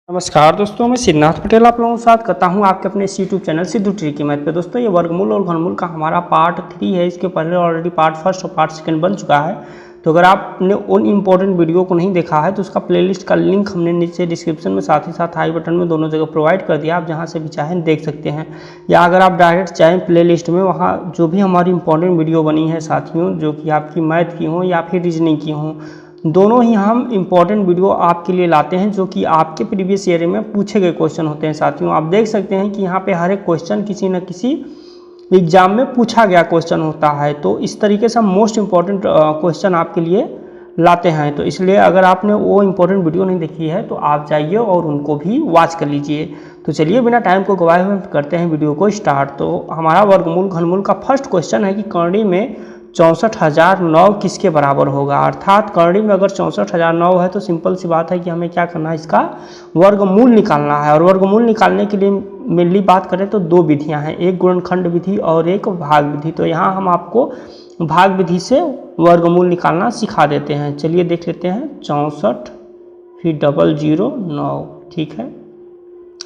नमस्कार दोस्तों, मैं सिद्धार्थ पटेल आप लोगों के साथ करता हूं आपके अपने इस यूट्यूब चैनल सिद्धू ट्रिक की मैथ पे। दोस्तों ये वर्गमूल और घनमूल का हमारा पार्ट 3 है। इसके पहले ऑलरेडी पार्ट फर्स्ट और पार्ट सेकंड बन चुका है। तो अगर आपने उन इंपॉर्टेंट वीडियो को नहीं देखा है तो उसका प्लेलिस्ट का लिंक हमने नीचे डिस्क्रिप्शन में साथ ही साथ आई बटन में दोनों जगह प्रोवाइड कर दिया। आप जहाँ से भी चाहें देख सकते हैं, या अगर आप डायरेक्ट चाहें प्लेलिस्ट में, वहाँ जो भी हमारी इंपॉर्टेंट वीडियो बनी है साथियों, जो कि आपकी मैथ की हों या फिर रीजनिंग की हों, दोनों ही हम इम्पॉर्टेंट वीडियो आपके लिए लाते हैं जो कि आपके प्रीवियस ईयर में पूछे गए क्वेश्चन होते हैं। साथियों आप देख सकते हैं कि यहाँ पे हर एक क्वेश्चन किसी न किसी एग्जाम में पूछा गया क्वेश्चन होता है। तो इस तरीके से हम मोस्ट इम्पॉर्टेंट क्वेश्चन आपके लिए लाते हैं। तो इसलिए अगर आपने वो इम्पोर्टेंट वीडियो नहीं देखी है तो आप जाइए और उनको भी वॉच कर लीजिए। तो चलिए बिना टाइम को गवाए हुए करते हैं वीडियो को स्टार्ट। तो हमारा वर्गमूल घनमूल का फर्स्ट क्वेश्चन है कि करणी में 64,009 किसके बराबर होगा। अर्थात करणी में अगर 64,009 है तो सिंपल सी बात है कि हमें क्या करना है, इसका वर्गमूल निकालना है। और वर्गमूल निकालने के लिए मेनली बात करें तो दो विधियां हैं, एक गुणनखंड विधि और एक भाग विधि। तो यहाँ हम आपको भाग विधि से वर्गमूल निकालना सिखा देते हैं। चलिए देख लेते हैं। 64 फिर 009, ठीक है।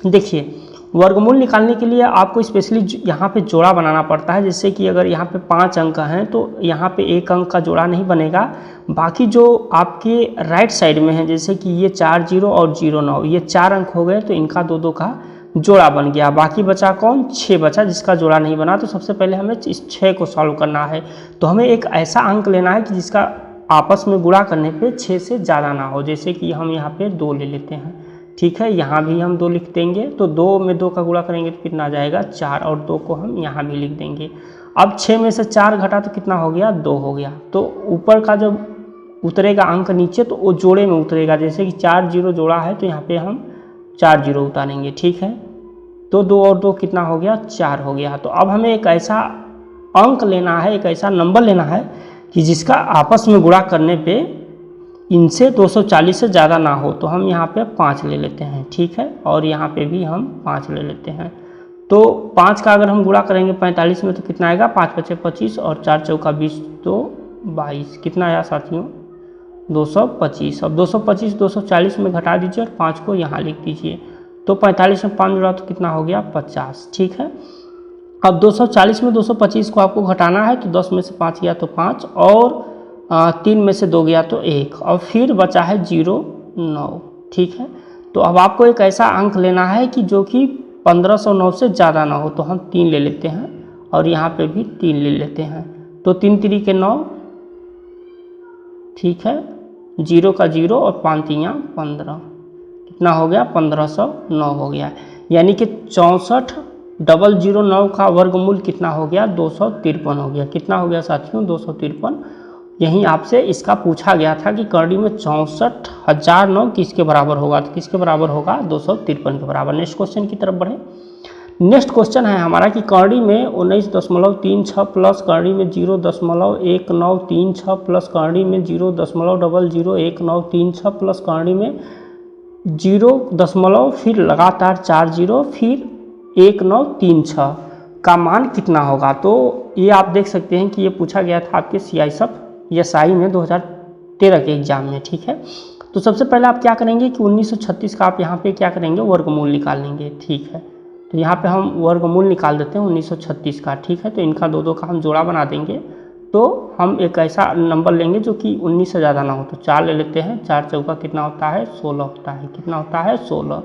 देखिए वर्गमूल निकालने के लिए आपको स्पेशली यहाँ पे जोड़ा बनाना पड़ता है। जैसे कि अगर यहाँ पे 5 अंक हैं तो यहाँ पे एक अंक का जोड़ा नहीं बनेगा। बाकी जो आपके राइट साइड में है, जैसे कि ये 4 0 और 09, ये 4 अंक हो गए तो इनका दो का जोड़ा बन गया। बाकी बचा कौन, 6 बचा जिसका जोड़ा नहीं बना। तो सबसे पहले हमें इस 6 को सॉल्व करना है। तो हमें एक ऐसा अंक लेना है कि जिसका आपस में गुणा करने पे 6 से ज़्यादा ना हो। जैसे कि हम यहाँ पे 2 ले लेते हैं, ठीक है। यहाँ भी हम 2 लिख देंगे। तो 2 में 2 का गुणा करेंगे तो कितना आ जाएगा, 4, और 2 को हम यहाँ भी लिख देंगे। अब 6 में से 4 घटा तो कितना हो गया, 2 हो गया। तो ऊपर का जब उतरेगा अंक नीचे तो वो जोड़े में उतरेगा। जैसे कि 4 0 जोड़ा है तो यहाँ पे हम 4 0 उतारेंगे, ठीक है। तो 2 और 2 कितना हो गया, 4 हो गया। तो अब हमें एक ऐसा अंक लेना है, एक ऐसा नंबर लेना है कि जिसका आपस में गुणा करने पे इनसे 240 से ज़्यादा ना हो। तो हम यहाँ पे 5 ले लेते हैं, ठीक है। और यहाँ पे भी हम 5 ले लेते हैं। तो 5 का अगर हम गुणा करेंगे 45 में तो कितना आएगा, 5 5 25 और 4 चौका 20 तो 22। कितना आया साथियों, 225। अब 225 240 में घटा दीजिए और 5 को यहाँ लिख दीजिए। तो 45 में 5 जुड़ा तो कितना हो गया, 50, ठीक है। अब 240 में 225 को आपको घटाना है। तो 10 में से 5 गया तो 5, और 3 में से 2 गया तो 1, और फिर बचा है 09, ठीक है। तो अब आपको एक ऐसा अंक लेना है कि जो कि 1509 से ज़्यादा ना हो। तो हम 3 ले लेते हैं और यहाँ पे भी 3 ले लेते हैं। तो 3 3 के 9, ठीक है। 0 का 0 और 5 3 15, कितना हो गया, 1509 हो गया। यानी कि 64,009 का वर्गमूल कितना हो गया, 253 हो गया। कितना हो गया साथियों, 253। यहीं आपसे इसका पूछा गया था कि करणी में 64,009 किसके बराबर होगा। तो किसके बराबर होगा, 253 के बराबर। नेक्स्ट क्वेश्चन की तरफ बढ़े। नेक्स्ट क्वेश्चन है हमारा कि करणी में 19.36 प्लस करणी में 0.1936 प्लस करणी में 0.001936 प्लस करणी में 0 फिर लगातार 4 0 फिर 1936 का मान कितना होगा। तो ये आप देख सकते हैं कि ये पूछा गया था आपके CISI में 2013 के एग्जाम में, ठीक है। तो सबसे पहले आप क्या करेंगे कि 1936 का आप यहाँ पे क्या करेंगे, वर्गमूल निकाल लेंगे, ठीक है। तो यहाँ पे हम वर्गमूल निकाल देते हैं 1936 का, ठीक है। तो इनका दो का हम जोड़ा बना देंगे। तो हम एक ऐसा नंबर लेंगे जो कि 19 से ज़्यादा ना हो। तो 4 ले लेते हैं। 4 चौका कितना होता है, 16 होता है। कितना होता है, 16।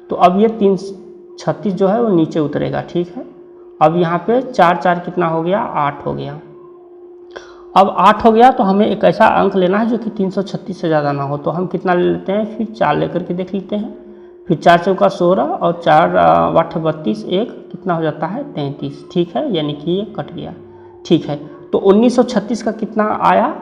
तो अब ये 336 जो है वो नीचे उतरेगा, ठीक है। अब यहाँ पे 4 4 कितना हो गया, 8 हो गया। अब 8 हो गया तो हमें एक ऐसा अंक लेना है जो कि 336 से ज़्यादा ना हो। तो हम कितना ले लेते हैं, फिर 4 लेकर के देख लेते हैं। फिर 4 चौका 16 और 4 8 32, 1 कितना हो जाता है, 33, ठीक है। यानी कि ये कट गया, ठीक है। तो 1936 का कितना आया,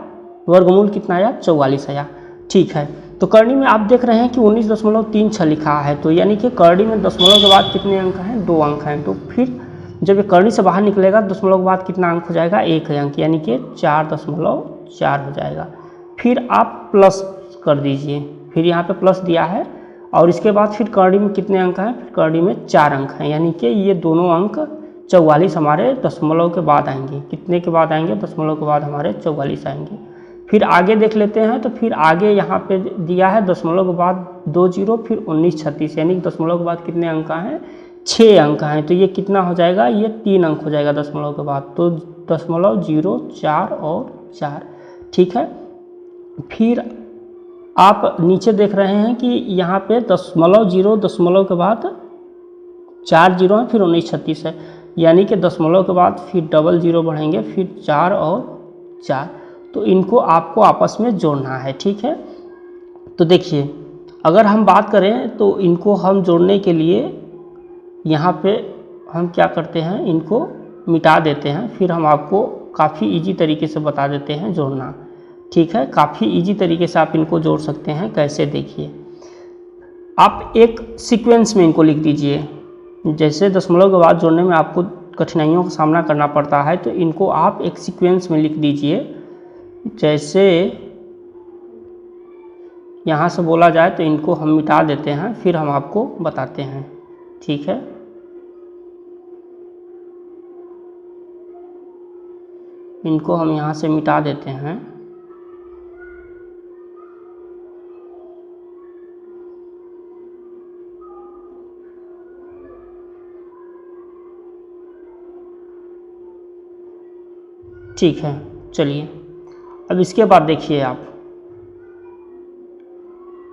वर्गमूल कितना आया, 44 आया, ठीक है। तो करणी में आप देख रहे हैं कि 19.36 लिखा है। तो यानी कि करणी में दशमलव के बाद कितने अंक हैं, 2 अंक हैं। तो फिर जब ये करणी से बाहर निकलेगा दशमलव के बाद कितना अंक हो जाएगा, 1 अंक, यानी कि 4.4 हो जाएगा। फिर आप प्लस कर दीजिए। फिर यहाँ पे प्लस दिया है और इसके बाद फिर करणी में कितने अंक हैं, फिर करणी में 4 अंक हैं। यानी कि ये दोनों अंक 44 हमारे दशमलव के बाद आएंगे। कितने के बाद आएंगे, दशमलव के बाद हमारे 44 आएंगे। फिर आगे देख लेते हैं, तो फिर आगे यहाँ पे दिया है दशमलव के बाद 2 जीरो, फिर 1936, यानी कि दशमलव के बाद कितने अंक हैं, 6 अंक हैं। तो ये कितना हो जाएगा, ये 3 अंक हो जाएगा दशमलव के बाद, तो 0.04 और 4, ठीक है। फिर आप नीचे देख रहे हैं कि यहाँ पे 0.0 दशमलव के बाद 4 जीरो है, फिर 1936 है, यानी कि दशमलव के बाद फिर 00 बढ़ेंगे, फिर 4 और 4। तो इनको आपको आपस में जोड़ना है, ठीक है। तो देखिए अगर हम बात करें तो इनको हम जोड़ने के लिए यहाँ पे हम क्या करते हैं, इनको मिटा देते हैं, फिर हम आपको काफ़ी इजी तरीके से बता देते हैं जोड़ना, ठीक है। काफ़ी इजी तरीके से आप इनको जोड़ सकते हैं। कैसे, देखिए आप एक सीक्वेंस में इनको लिख दीजिए। जैसे दशमलव के बाद जोड़ने में आपको कठिनाइयों का सामना करना पड़ता है, तो इनको आप एक सीक्वेंस में लिख दीजिए। जैसे यहाँ से बोला जाए तो इनको हम मिटा देते हैं, फिर हम आपको बताते हैं, ठीक है। इनको हम यहाँ से मिटा देते हैं। ठीक है, चलिए अब इसके बाद देखिए आप,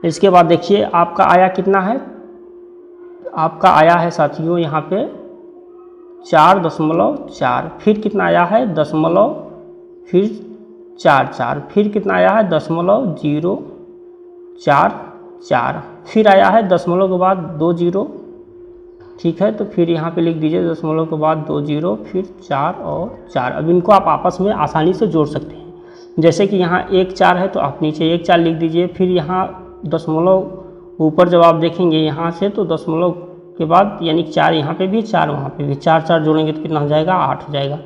इसके बाद देखिए आपका आया कितना है, आपका आया है साथियों यहाँ पे 4.4, फिर कितना आया है दशमलव, फिर 4, फिर कितना आया है 0.044, फिर आया है दशमलव के बाद 2 जीरो, ठीक है। तो फिर यहाँ पे लिख दीजिए दशमलव के बाद 2 जीरो, फिर 4 और 4। अब इनको आप आपस में आसानी से जोड़ सकते हैं। जैसे कि यहाँ 1 4 है, तो आप नीचे 1 4 लिख दीजिए, फिर यहाँ दशमलव ऊपर जब आप देखेंगे यहाँ से, तो दशमलव के बाद यानी 4 यहाँ पे भी, 4 वहाँ पे भी, 4 4 जोड़ेंगे तो कितना हो जाएगा, 8 हो जाएगा।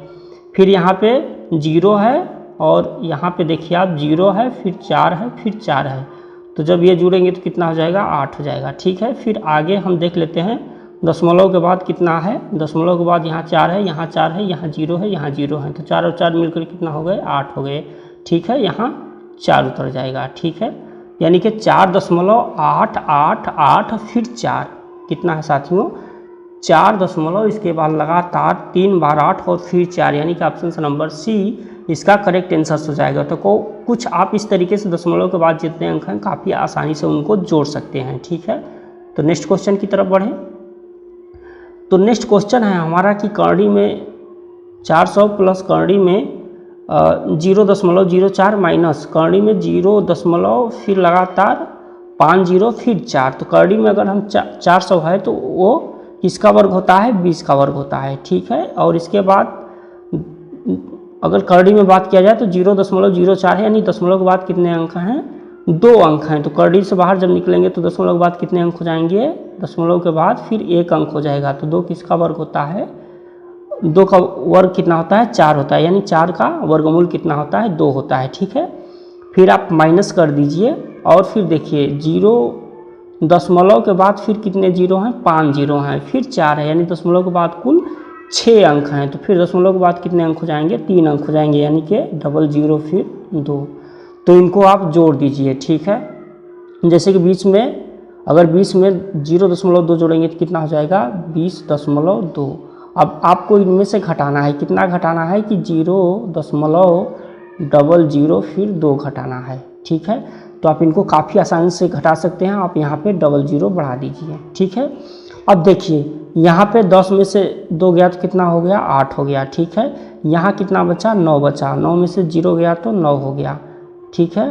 फिर यहाँ पे 0 है और यहाँ पे देखिए आप 0 है, फिर 4 है, फिर 4 है, तो जब ये जुड़ेंगे तो कितना हो जाएगा, 8 हो जाएगा, ठीक है। फिर आगे हम देख लेते हैं दशमलव के बाद कितना है, दशमलव के बाद यहाँ 4 है, यहाँ 4 है, यहाँ 0 है, यहाँ 0 है, तो 4 और 4 मिलकर कितना हो गए, 8 हो गए, ठीक है। यहाँ 4 उतर जाएगा, ठीक है। यानी कि 4.888 फिर 4 कितना है साथियों, 4 दशमलव, इसके बाद लगातार 3 बार 8 और फिर 4, यानी कि ऑप्शन नंबर सी इसका करेक्ट आंसर हो जाएगा। तो कुछ आप इस तरीके से दशमलव के बाद जितने अंक हैं काफ़ी आसानी से उनको जोड़ सकते हैं, ठीक है। तो नेक्स्ट क्वेश्चन की तरफ बढ़ें। तो नेक्स्ट क्वेश्चन है हमारा कि करणी में 400 प्लस करणी में 0.04 माइनस करणी में 0 फिर लगातार 5 जीरो फिर 4। तो करणी में अगर हम 400 है तो वो किसका वर्ग होता है, 20 का वर्ग होता है, ठीक है। और इसके बाद अगर करणी में बात किया जाए तो 0.04 है, यानी दशमलव के बाद कितने अंक हैं, 2 अंक हैं। तो करणी से बाहर जब निकलेंगे तो दशमलव के बाद कितने अंक हो जाएंगे, दशमलव के बाद फिर 1 अंक हो जाएगा। तो 2 किसका वर्ग होता है, 2 का वर्ग कितना होता है, 4 होता है, यानी 4 का वर्गमूल कितना होता है, 2 होता है, ठीक है। फिर आप माइनस कर दीजिए और फिर देखिए 0 दशमलव के बाद फिर कितने जीरो हैं, 5 जीरो हैं, फिर 4 है, यानी दशमलव के बाद कुल 6 अंक हैं। तो फिर दशमलव के बाद कितने अंक हो जाएंगे, 3 अंक हो जाएंगे, यानी कि 00 फिर 2। तो इनको आप जोड़ दीजिए, ठीक है। जैसे कि बीच में अगर 20 में 0.2 जोड़ेंगे तो कितना हो जाएगा, 20.2। अब आपको इनमें से घटाना है, कितना घटाना है कि 0.00 फिर 2 घटाना है, ठीक है। तो आप इनको काफ़ी आसानी से घटा सकते हैं, आप यहाँ पे 00 बढ़ा दीजिए, ठीक है। अब देखिए यहाँ पे 10 में से 2 गया तो कितना हो गया, 8 हो गया, ठीक है। यहाँ कितना बचा, 9 बचा, 9 में से 0 गया तो 9 हो गया, ठीक है।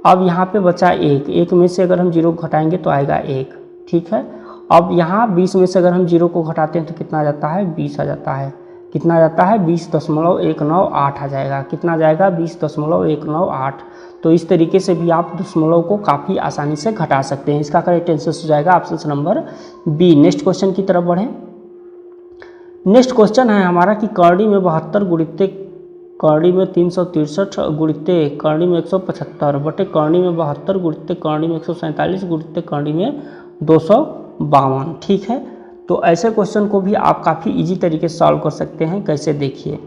अब यहाँ पे बचा 1, 1 में से अगर हम 0 को घटाएंगे तो आएगा 1, ठीक है। अब यहाँ 20 में से अगर हम 0 को घटाते हैं तो कितना आ जाता है, 20 आ जाता है, कितना आ जाता है, 20.198 आ जाएगा, कितना आ जाएगा, 20.198। तो इस तरीके से भी आप दशमलव को काफ़ी आसानी से घटा सकते हैं। इसका करेक्ट आंसर हो जाएगा option number B. Next question की तरफ बढ़ें। नेक्स्ट क्वेश्चन है हमारा कि करणी में 72 गुणित्ते करणी में 363 गुणित्ते करणी में 175 बटे करणी में 72 गुणित्ते करणी में 147 गुणित्ते करणी में 252, ठीक है। तो ऐसे क्वेश्चन को भी आप काफ़ी इजी तरीके से सॉल्व कर सकते हैं। कैसे, देखिए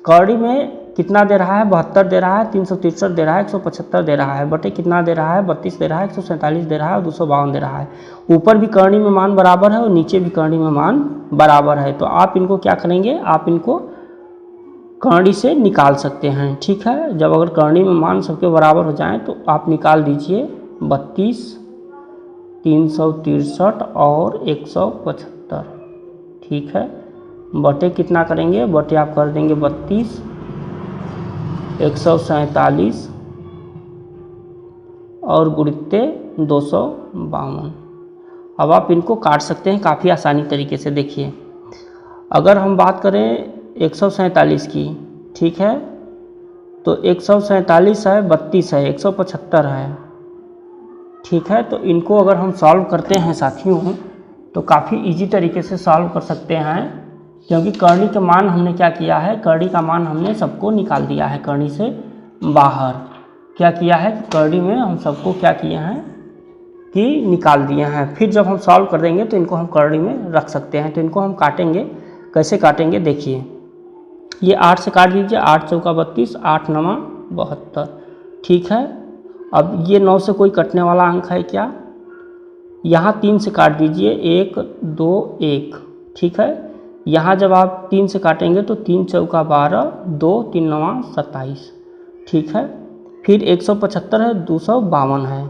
करणी में कितना दे रहा है, 72 दे रहा है, 363 दे रहा है, 175 दे रहा है, बटे कितना दे रहा है, 32 दे रहा है, 147 दे रहा है और 252 दे रहा है। ऊपर भी करनी में मान बराबर है और नीचे भी करनी में मान बराबर है। तो आप इनको क्या करेंगे, आप इनको करनी से निकाल सकते हैं। ठीक है, जब अगर करनी में मान सबके बराबर हो जाएं तो आप निकाल दीजिए 32, 363 और 175। ठीक है, बटे कितना करेंगे, बटे आप कर देंगे 32, 147 और गुणित्ते 252। अब आप इनको काट सकते हैं काफ़ी आसानी तरीके से। देखिए, अगर हम बात करें 147 की, ठीक है, तो 147 है, 32 है, 175 है। ठीक है, तो इनको अगर हम सॉल्व करते हैं साथियों तो काफ़ी इजी तरीके से सॉल्व कर सकते हैं, क्योंकि करनी का मान हमने क्या किया है, करनी का मान हमने सबको निकाल दिया है करनी से बाहर। क्या किया है, करनी में हम सबको क्या किए हैं कि निकाल दिए हैं। फिर जब हम सॉल्व कर देंगे तो इनको हम करनी में रख सकते हैं। तो इनको हम काटेंगे, कैसे काटेंगे देखिए, ये 8 से काट दीजिए, 8 चौका 32, 8 नवा 72। ठीक है, अब ये 9 से कोई कटने वाला अंक है क्या, यहाँ 3 से काट दीजिए, 1 2 1। ठीक है, यहाँ जब आप 3 से काटेंगे तो 3 चौका 12, 2 3 नवा 27। ठीक है, फिर 175 है, 252 है,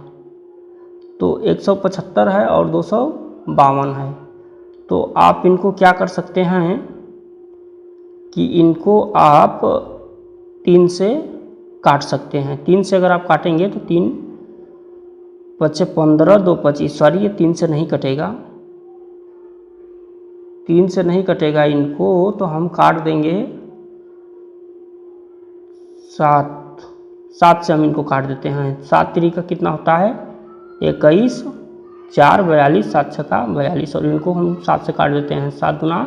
तो 175 है और 252 है। तो आप इनको क्या कर सकते हैं कि इनको आप 3 से काट सकते हैं। 3 से अगर आप काटेंगे तो 3 बचे 15, 2 25, सॉरी ये 3 से नहीं कटेगा, 3 से नहीं कटेगा इनको, तो हम काट देंगे 7 से हम इनको काट देते हैं। 7 3 का कितना होता है 21, 4 42, 7 छक्का 42 और इनको हम 7 से काट देते हैं। 7 गुना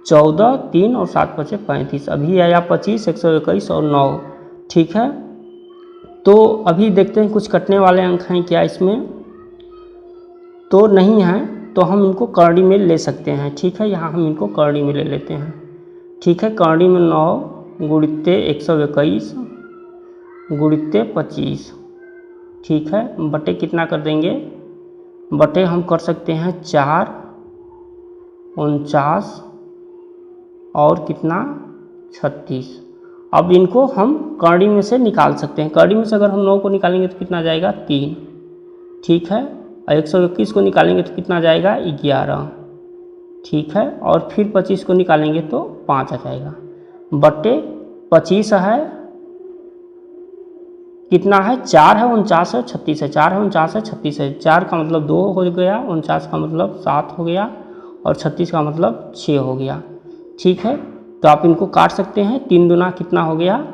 14, 3 और 7 बचे 35। अभी आया 25, 121 और 9। ठीक है, तो अभी देखते हैं कुछ कटने वाले अंक हैं क्या इसमें, तो नहीं है, तो हम इनको करनी में ले सकते हैं। ठीक है, यहाँ हम इनको करनी में ले लेते हैं। ठीक है, करनी में 9 गुणित्ते 121 गुणित्ते 25। ठीक है, बटे कितना कर देंगे, बटे हम कर सकते हैं 4 49 और कितना 36। अब इनको हम करनी में से निकाल सकते हैं। करनी में से अगर हम 9 को निकालेंगे तो कितना जाएगा 3। ठीक है, और 121 को निकालेंगे तो कितना जाएगा 11। ठीक है, और फिर 25 को निकालेंगे तो 5 आ जाएगा, बटे 25 है, कितना है 4 है, 49 है, 36 है, 4 है, 49 है, 36 है, 4 का मतलब 2 हो गया, 49 का मतलब 7 हो गया और 36 का मतलब 6 हो गया। ठीक है, तो आप इनको काट सकते हैं। 3 दुना कितना हो गया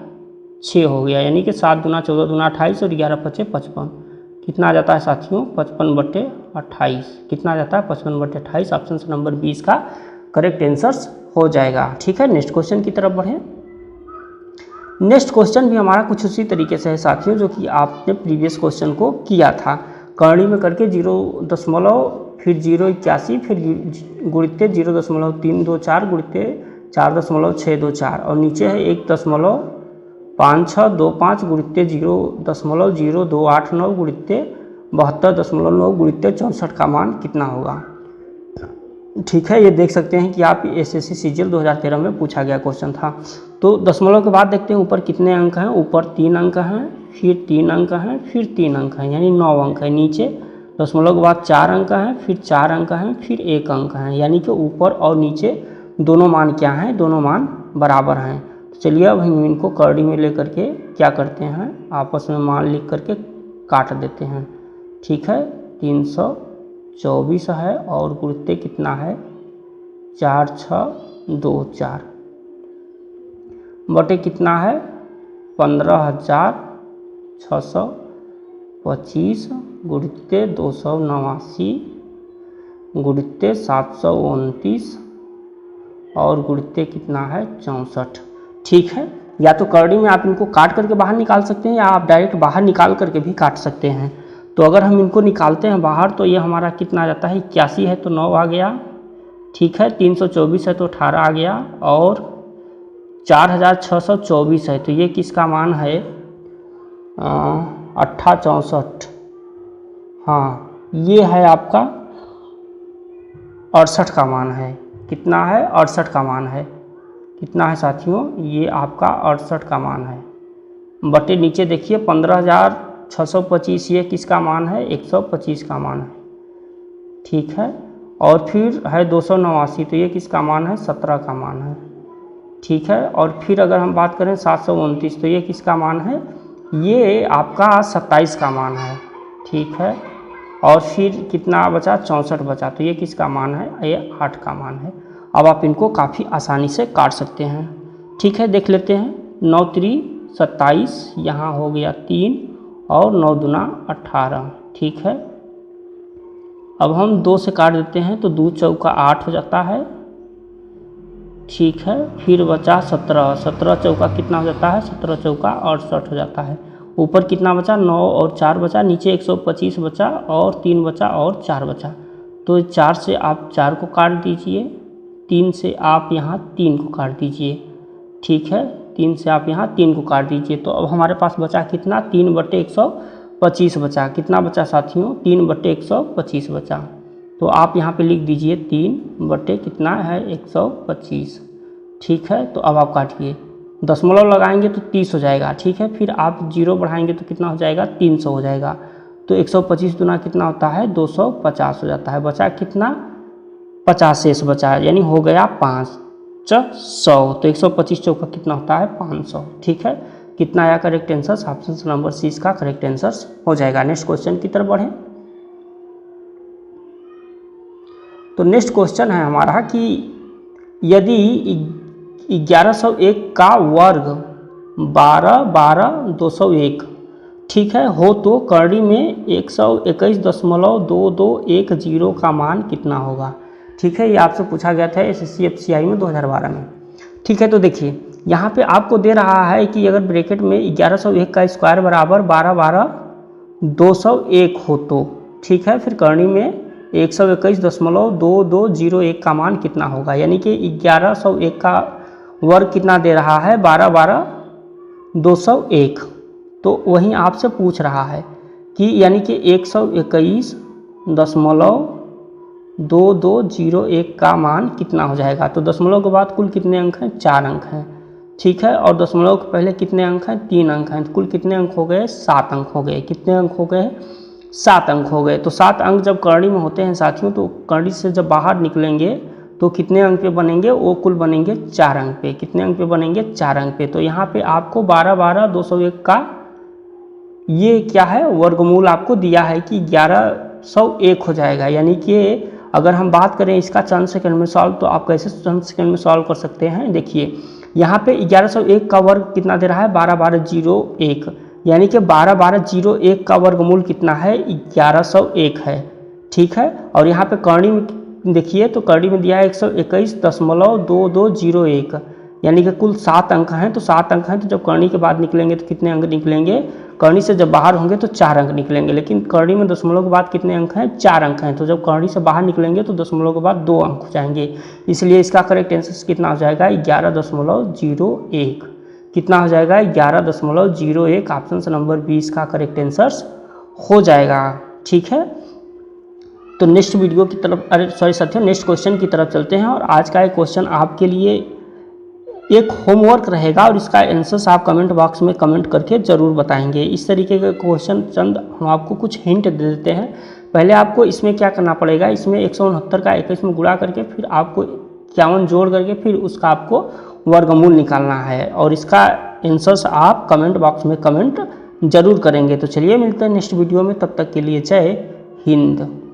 6 हो गया, यानी कि 7 दुना 14 दुना 28 और 11 पचे 55। कितना आ जाता है साथियों 55/28। कितना आ जाता है 55/28। ऑप्शन से नंबर 20 का करेक्ट आंसर हो जाएगा। ठीक है, नेक्स्ट क्वेश्चन की तरफ बढ़ें। नेक्स्ट क्वेश्चन भी हमारा कुछ उसी तरीके से है साथियों, जो कि आपने प्रीवियस क्वेश्चन को किया था। करनी में करके 0 फिर 081 फिर गुणित्ते 0.324 गुणित्ते 4.624 और नीचे है 1.5625 गुणित्ते 0.0289 गुणित्ते 72.9 गुणित्ते 64 का मान कितना होगा। ठीक है, ये देख सकते हैं कि आप एसएससी सीजीएल 2013 में पूछा गया क्वेश्चन था। तो दशमलव के बाद देखते हैं ऊपर कितने अंक हैं। ऊपर 3 अंक हैं, फिर 3 अंक हैं, फिर 3 अंक हैं, यानी 9 अंक है। नीचे दशमलव के बाद 4 अंक हैं, फिर 4 अंक हैं, फिर 1 अंक है, यानी कि ऊपर और नीचे दोनों मान क्या हैं, दोनों मान बराबर हैं। तो चलिए अब हम इनको करनी में ले करके क्या करते हैं, आपस में मान लिख करके काट देते हैं। ठीक है, 324 है और गुणित्ते कितना है 4624 बटे कितना है 15,625 गुणित्ते 289 गुणित्ते 729 और गुणित्ते कितना है 64। ठीक है, या तो करनी में आप इनको काट करके बाहर निकाल सकते हैं या आप डायरेक्ट बाहर निकाल करके भी काट सकते हैं। तो अगर हम इनको निकालते हैं बाहर तो ये हमारा कितना आ जाता है 81 है तो 9 आ गया। ठीक है, 324 है तो 18 आ गया और 4624 है, तो ये किसका मान है 6864। हाँ, ये है आपका 68 का मान है। कितना है? 68 का मान है। कितना है साथियों? ये आपका 68 का मान है। बटे नीचे देखिए 15625, ये किसका मान है? 125 का मान है। ठीक है। और फिर है 289, तो ये किसका मान है? 17 का मान है। ठीक है। और फिर अगर हम बात करें 729, तो ये किसका मान है? ये आपका 27 का मान है। ठीक है। और फिर कितना बचा? 64 बचा, तो ये किसका मान है? ये 8 का मान है। अब आप इनको काफ़ी आसानी से काट सकते हैं। ठीक है, देख लेते हैं। 9 3 27, यहाँ हो गया 3 और 9 दूना 18। ठीक है। अब हम 2 से काट देते हैं, तो 2 चौका 8 हो जाता है। ठीक है। फिर बचा 17, 17 चौका कितना हो जाता है? 17 चौका 68 हो जाता है। ऊपर कितना बचा? 9 और 4 बचा, नीचे 125 बचा और 3 बचा और 4 बचा। तो 4 से आप 4 को काट दीजिए, 3 से आप यहाँ 3 को काट दीजिए। ठीक है। 3 से आप यहाँ 3 को काट दीजिए। तो अब हमारे पास बचा कितना? 3/125 बचा। कितना बचा साथियों? 3/125 बचा। तो आप यहाँ पे लिख दीजिए 3 कितना है? 125। ठीक है। तो अब आप काटिए, दशमलव लगाएंगे तो 30 हो जाएगा। ठीक है। फिर आप 0 बढ़ाएंगे तो कितना हो जाएगा? 300 हो जाएगा। तो 125 दूना कितना होता है? 250 हो जाता है। बचा कितना? 50 शेष बचा, यानी हो गया 500। तो 125 चौका कितना होता है? 500। ठीक है। कितना आया correct answer? Option number C इसका करेक्ट आंसर हो जाएगा। नेक्स्ट क्वेश्चन की तरफ बढ़ें। तो नेक्स्ट क्वेश्चन है हमारा कि यदि 1101 का वर्ग 12 ठीक है हो तो करड़ी में 121.2210 का मान कितना होगा? ठीक है। ये आपसे पूछा गया था SSC FCI में 2012 में। ठीक है। तो देखिए यहाँ पे आपको दे रहा है कि अगर ब्रैकेट में 1101 का स्क्वायर बराबर 12 हो तो, ठीक है, फिर करड़ी में 121.2201 का मान कितना होगा? यानी कि 1101 का वर्ग कितना दे रहा है? 12 तो वहीं आपसे पूछ रहा है कि यानी कि 121.2201 का मान कितना हो जाएगा? तो दशमलव के बाद कुल कितने अंक हैं? 4 अंक हैं। ठीक है। और दशमलव के पहले कितने अंक हैं? 3 अंक हैं। तो कुल कितने अंक हो गए? 7 अंक हो गए। कितने अंक हो गए? 7 अंक हो गए। तो 7 अंक जब करड़ी में होते हैं साथियों, तो करड़ी से जब बाहर निकलेंगे तो कितने अंक पे बनेंगे? वो कुल बनेंगे 4 अंक पे। कितने अंक पे बनेंगे? 4 अंक पे। तो यहाँ पे आपको 12 का ये क्या है? वर्गमूल आपको दिया है कि 1101 हो जाएगा। यानी कि अगर हम बात करें इसका चंद सेकंड में सॉल्व, तो आप कैसे चंद सेकंड में सॉल्व कर सकते हैं? देखिए यहाँ पे 1101 का वर्ग कितना दे रहा है? 1201, यानी कि 1201 का वर्गमूल कितना है? 1101 है। ठीक है। और यहाँ पे करड़ी में देखिए, तो करड़ी में दिया है 121.2201, यानी कि कुल 7 अंक हैं। तो 7 अंक हैं, तो जब करड़ी के बाद निकलेंगे तो कितने अंक निकलेंगे? करड़ी से जब बाहर होंगे तो 4 अंक निकलेंगे। लेकिन करड़ी में दशमलव के बाद कितने अंक हैं? 4 अंक हैं। तो जब करड़ी से बाहर निकलेंगे तो दशमलव के बाद 2 अंक हो जाएंगे। इसलिए इसका करेक्ट आंसर कितना हो जाएगा? 11.01। कितना हो जाएगा? 11.01। ऑप्शन नंबर 20 का करेक्ट आंसर हो जाएगा। ठीक है। तो नेक्स्ट वीडियो की तरफ, अरे सॉरी साथियों, नेक्स्ट क्वेश्चन की तरफ चलते हैं। और आज का एक क्वेश्चन आपके लिए एक होमवर्क रहेगा और इसका आंसर्स आप कमेंट बॉक्स में कमेंट करके ज़रूर बताएंगे। इस तरीके का क्वेश्चन चंद हम आपको कुछ हिंट दे देते हैं। पहले आपको इसमें क्या करना पड़ेगा? इसमें 169 का 21 में गुणा करके फिर आपको 51 जोड़ करके फिर उसका आपको वर्गमूल निकालना है। और इसका आंसर्स आप कमेंट बॉक्स में कमेंट जरूर करेंगे। तो चलिए मिलते हैं नेक्स्ट वीडियो में, तब तक के लिए जय हिंद।